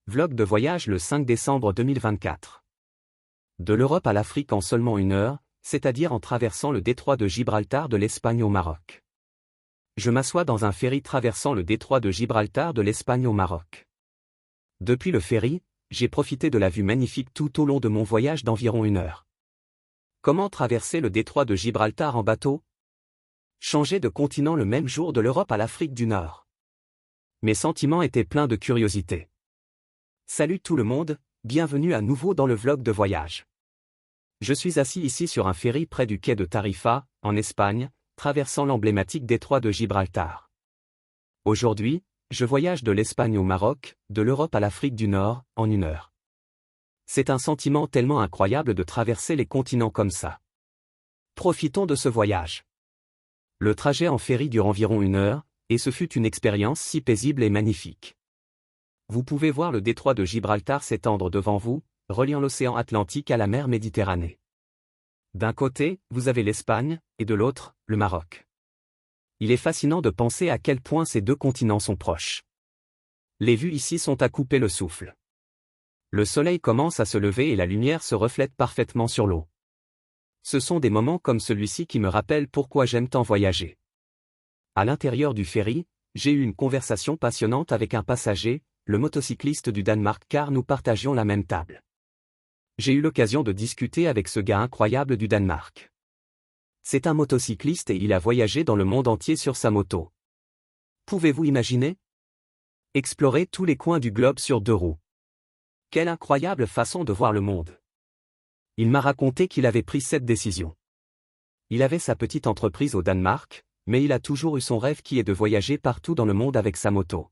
Vlog de voyage le 5 décembre 2024. De l'Europe à l'Afrique en seulement 1 heure, c'est-à-dire en traversant le détroit de Gibraltar de l'Espagne au Maroc. Je m'assois dans un ferry traversant le détroit de Gibraltar de l'Espagne au Maroc. Depuis le ferry, j'ai profité de la vue magnifique tout au long de mon voyage d'environ 1 heure. Comment traverser le détroit de Gibraltar en bateau? Changer de continent le même jour de l'Europe à l'Afrique du Nord. Mes sentiments étaient pleins de curiosité. Salut tout le monde, bienvenue à nouveau dans le vlog de voyage. Je suis assis ici sur un ferry près du quai de Tarifa, en Espagne, traversant l'emblématique détroit de Gibraltar. Aujourd'hui, je voyage de l'Espagne au Maroc, de l'Europe à l'Afrique du Nord, en 1 heure. C'est un sentiment tellement incroyable de traverser les continents comme ça. Profitons de ce voyage. Le trajet en ferry dure environ 1 heure, et ce fut une expérience si paisible et magnifique. Vous pouvez voir le détroit de Gibraltar s'étendre devant vous, reliant l'océan Atlantique à la mer Méditerranée. D'un côté, vous avez l'Espagne, et de l'autre, le Maroc. Il est fascinant de penser à quel point ces deux continents sont proches. Les vues ici sont à couper le souffle. Le soleil commence à se lever et la lumière se reflète parfaitement sur l'eau. Ce sont des moments comme celui-ci qui me rappellent pourquoi j'aime tant voyager. À l'intérieur du ferry, j'ai eu une conversation passionnante avec un passager, le motocycliste du Danemark, car nous partagions la même table. J'ai eu l'occasion de discuter avec ce gars incroyable du Danemark. C'est un motocycliste et il a voyagé dans le monde entier sur sa moto. Pouvez-vous imaginer? Explorer tous les coins du globe sur 2 roues. Quelle incroyable façon de voir le monde. Il m'a raconté qu'il avait pris cette décision. Il avait sa petite entreprise au Danemark, mais il a toujours eu son rêve qui est de voyager partout dans le monde avec sa moto.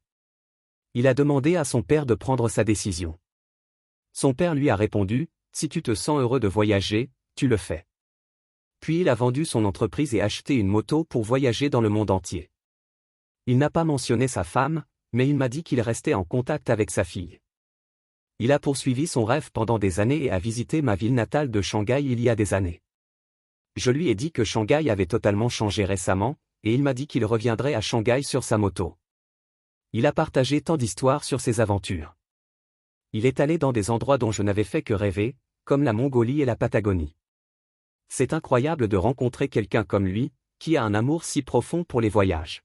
Il a demandé à son père de prendre sa décision. Son père lui a répondu, « Si tu te sens heureux de voyager, tu le fais. » Puis il a vendu son entreprise et acheté une moto pour voyager dans le monde entier. Il n'a pas mentionné sa femme, mais il m'a dit qu'il restait en contact avec sa fille. Il a poursuivi son rêve pendant des années et a visité ma ville natale de Shanghai il y a des années. Je lui ai dit que Shanghai avait totalement changé récemment, et il m'a dit qu'il reviendrait à Shanghai sur sa moto. Il a partagé tant d'histoires sur ses aventures. Il est allé dans des endroits dont je n'avais fait que rêver, comme la Mongolie et la Patagonie. C'est incroyable de rencontrer quelqu'un comme lui, qui a un amour si profond pour les voyages.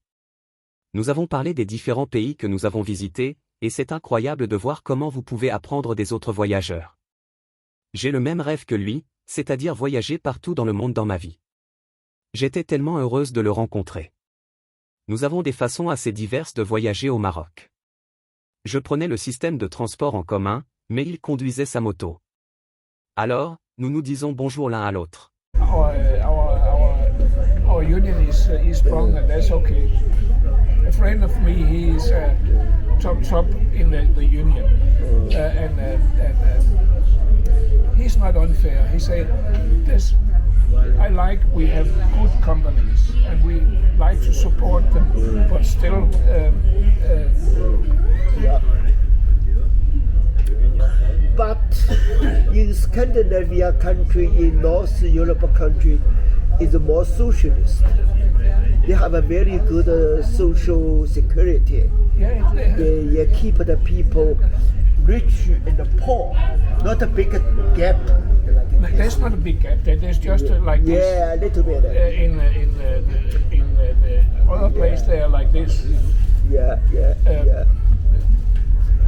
Nous avons parlé des différents pays que nous avons visités, et c'est incroyable de voir comment vous pouvez apprendre des autres voyageurs. J'ai le même rêve que lui, c'est-à-dire voyager partout dans le monde dans ma vie. J'étais tellement heureuse de le rencontrer. Nous avons des façons assez diverses de voyager au Maroc. Je prenais le système de transport en commun, mais il conduisait sa moto. Alors, nous nous disons bonjour l'un à l'autre. Our union is strong and that's okay. A friend of me, he is top in the union, and he's not unfair. He said, "This, I like. We have good companies, and we like to support them, but still." Yeah. But in Scandinavia country, in North Europe country, is more socialist. They have a very good social security. They keep the people rich and poor, not a big gap. Like there's not a big gap. There's just like this. Yeah, a little bit. In the other place, they are like this. Yeah.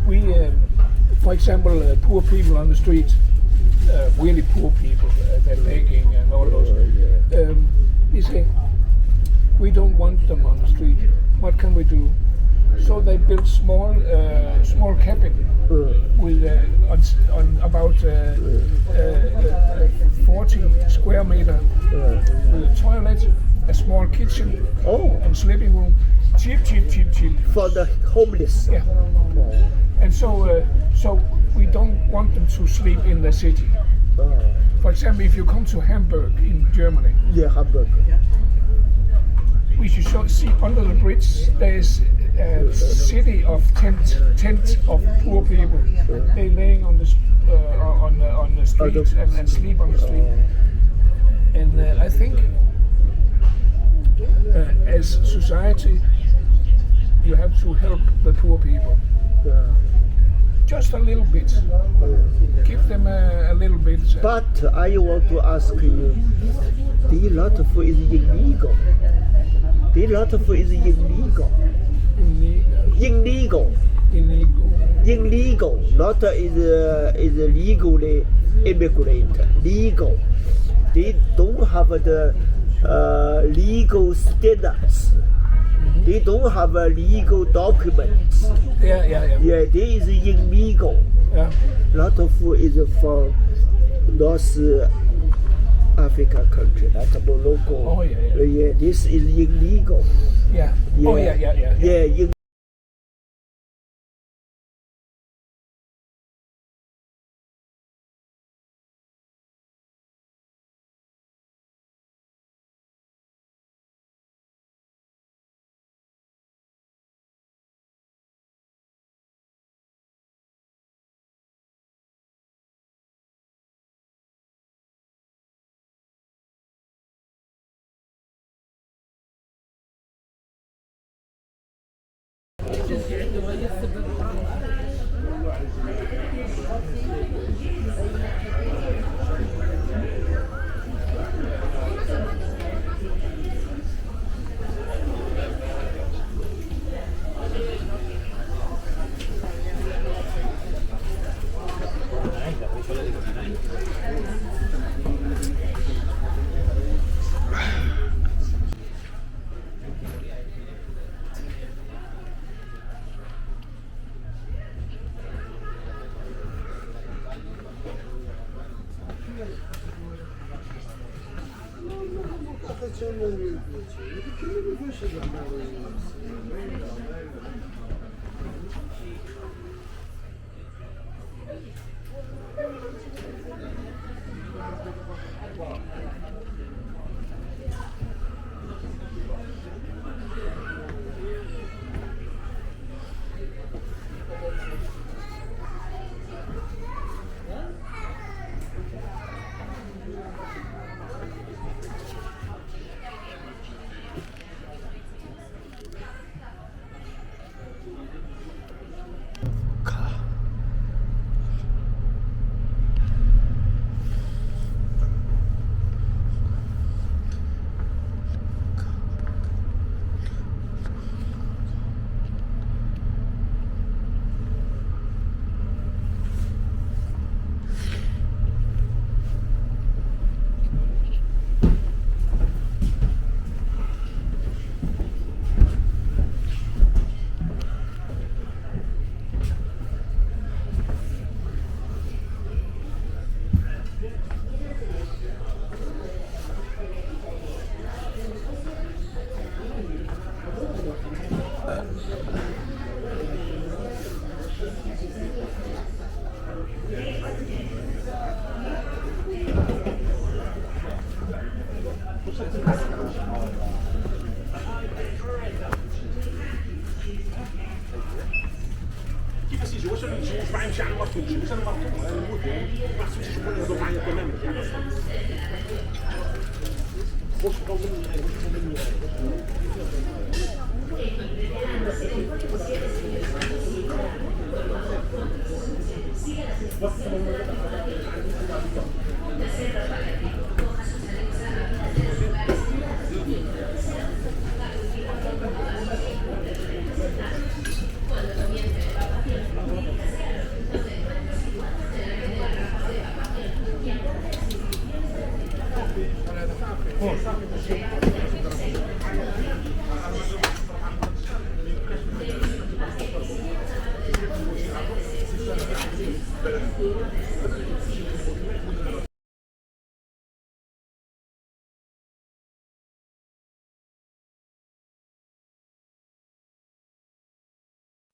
We, for example, poor people on the street, really poor people, they're begging and all those. We say, we don't want them on the street. What can we do? So they built small cabin with on about 40 square meter with a toilet, a small kitchen, and sleeping room. Cheap. For the homeless. Yeah. And so we don't want them to sleep in the city. For example, if you come to Hamburg in Germany. Yeah, Hamburg. We should see under the bridge there is a city of tent of poor people. They laying on the street and sleep on the street. And I think as society, you have to help the poor people. just a little bit. Give them a little bit. But I want to ask you, the lot of is illegal. The lot of is illegal. Illegal. Illegal. Not is legally immigrant. Legal. They don't have the legal status. They don't have legal documents. Yeah. Yeah, they is illegal. Yeah. Lot of is from North Africa country, like Morocco. Oh, yeah. Yeah, this is illegal. Yeah. Oh, yeah. Yeah,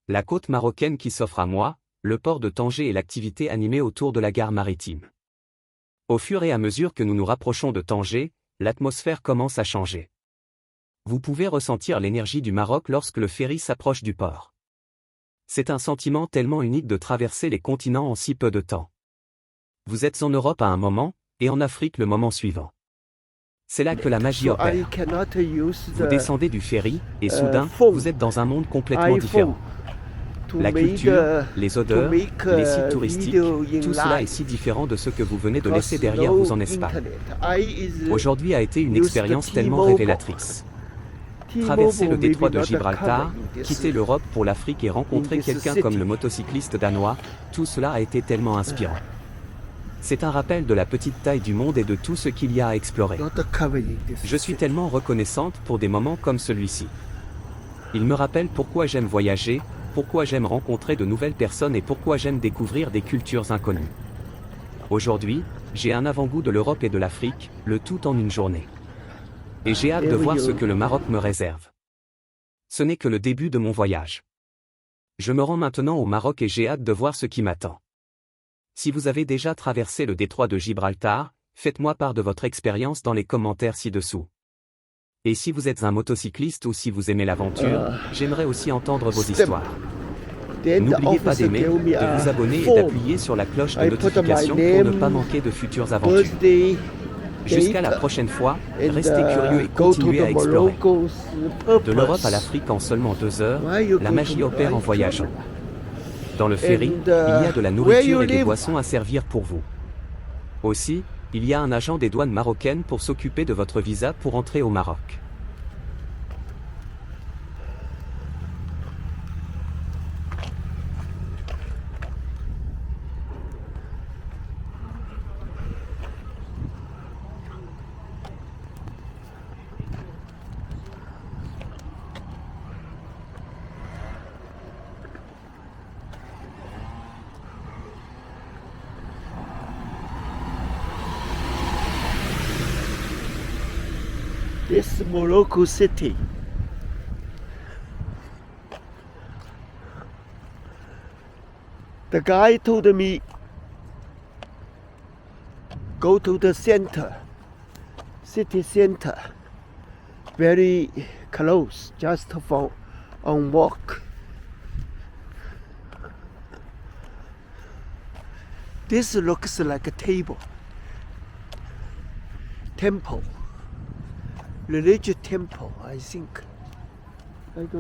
La côte marocaine qui s'offre à moi, le port de Tanger et l'activité animée autour de la gare maritime. Au fur et à mesure que nous nous rapprochons de Tanger, l'atmosphère commence à changer. Vous pouvez ressentir l'énergie du Maroc lorsque le ferry s'approche du port. C'est un sentiment tellement unique de traverser les continents en si peu de temps. Vous êtes en Europe à un moment, et en Afrique le moment suivant. C'est là que la magie opère. Vous descendez du ferry, et soudain, vous êtes dans un monde complètement différent. to La make culture, les odeurs, make les sites a touristiques, video in tout cela est live. si différent de ce que vous venez de Because laisser derrière no vous en Espagne. internet. I Aujourd'hui a été une use expérience the tellement T-Mobile. révélatrice. T-Mobile Traverser le maybe détroit de not Gibraltar, common in this quitter l'Europe pour l'Afrique et rencontrer in this quelqu'un city. comme le motocycliste danois, tout cela a été tellement inspirant. C'est un rappel de la petite taille du monde et de tout ce qu'il y a à explorer. not common in this Je suis city. tellement reconnaissante pour des moments comme celui-ci. Il me rappelle pourquoi j'aime voyager, pourquoi j'aime rencontrer de nouvelles personnes et pourquoi j'aime découvrir des cultures inconnues. Aujourd'hui, j'ai un avant-goût de l'Europe et de l'Afrique, le tout en une journée. Et j'ai hâte de voir ce que le Maroc me réserve. Ce n'est que le début de mon voyage. Je me rends maintenant au Maroc et j'ai hâte de voir ce qui m'attend. Si vous avez déjà traversé le détroit de Gibraltar, faites-moi part de votre expérience dans les commentaires ci-dessous. Et si vous êtes un motocycliste ou si vous aimez l'aventure, j'aimerais aussi entendre vos histoires. Then the N'oubliez pas officer d'aimer, gave me de a vous abonner et form. d'appuyer sur la cloche de I put my notification pour ne name, pas manquer de futures aventures. birthday, Jusqu'à la date, prochaine fois, and, restez curieux et go to continuez à the explorer. Morocco's De l'Europe purpose. à l'Afrique en seulement 2 heures, Why you la go magie to- opère en why voyageant. travel? Dans le ferry, And, il y a de la where you nourriture et des live? boissons à servir pour vous. Aussi, il y a un agent des douanes marocaines pour s'occuper de votre visa pour entrer au Maroc. This Morocco city. The guy told me go to the center, city center, very close, just for on walk. This looks like a table, temple. Religious temple, I think. I don't